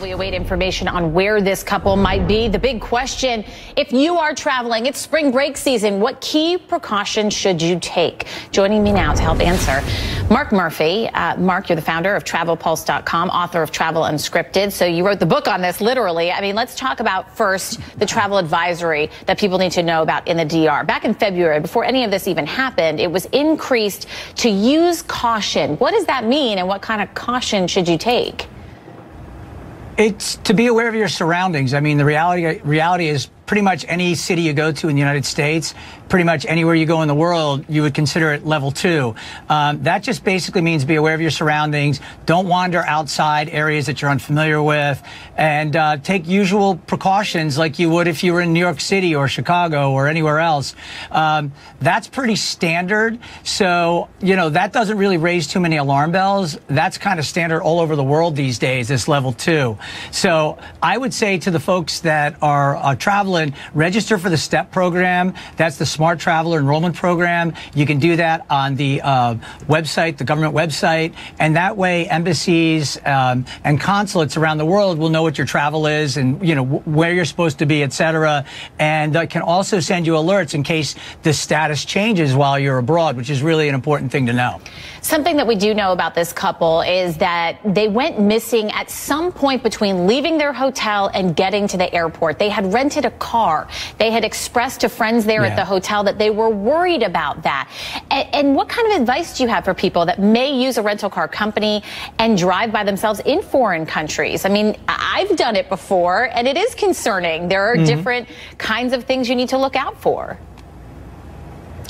We await information on where this couple might be. The big question, if you are traveling, it's spring break season, what key precautions should you take? Joining me now to help answer, Mark Murphy. Mark, you're the founder of TravelPulse.com, author of Travel Unscripted. So you wrote the book on this, literally. I mean, let's talk about first the travel advisory that people need to know about in the DR. Back in February, before any of this even happened, it was increased to use caution. What does that mean, and what kind of caution should you take? It's to be aware of your surroundings. I mean, the reality is pretty much any city you go to in the United States, pretty much anywhere you go in the world, you would consider it level 2. That just basically means be aware of your surroundings. Don't wander outside areas that you're unfamiliar with, and take usual precautions like you would if you were in New York City or Chicago or anywhere else. That's pretty standard. So, you know, that doesn't really raise too many alarm bells. That's kind of standard all over the world these days, this level 2. So I would say to the folks that are traveling, register for the STEP program. That's the Smart Traveler Enrollment Program. You can do that on the website, the government website, and that way embassies and consulates around the world will know what your travel is and, you know, where you're supposed to be, etc. And can also send you alerts in case the status changes while you're abroad, which is really an important thing to know. Something that we do know about this couple is that they went missing at some point between leaving their hotel and getting to the airport. They had rented a car. They had expressed to friends there at the hotel that they were worried about that. And what kind of advice do you have for people that may use a rental car company and drive by themselves in foreign countries? I mean, I've done it before, and it is concerning. There are different kinds of things you need to look out for.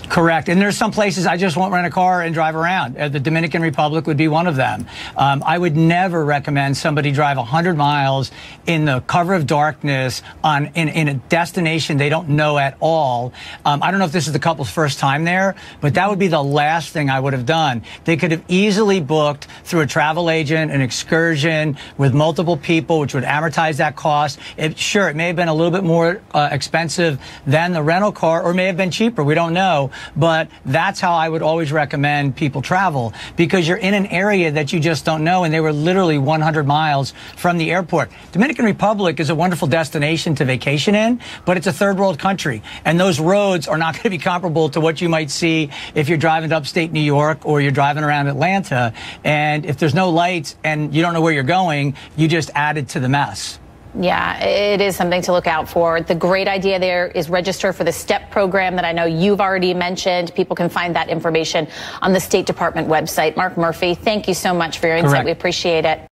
Correct. And there's some places I just won't rent a car and drive around. The Dominican Republic would be one of them. I would never recommend somebody drive 100 miles in the cover of darkness in a destination they don't know at all. I don't know if this is the couple's first time there, but that would be the last thing I would have done. They could have easily booked through a travel agent an excursion with multiple people, which would amortize that cost. Sure, it may have been a little bit more expensive than the rental car, or may have been cheaper. We don't know. But that's how I would always recommend people travel, because you're in an area that you just don't know, and they were literally 100 miles from the airport. Dominican Republic is a wonderful destination to vacation in, but it's a third world country, and those roads are not going to be comparable to what you might see if you're driving to upstate New York or you're driving around Atlanta. And if there's no lights and you don't know where you're going, you just added to the mess. Yeah, it is something to look out for. The great idea there is register for the STEP program that I know you've already mentioned. People can find that information on the State Department website. Mark Murphy, thank you so much for your insight. We appreciate it.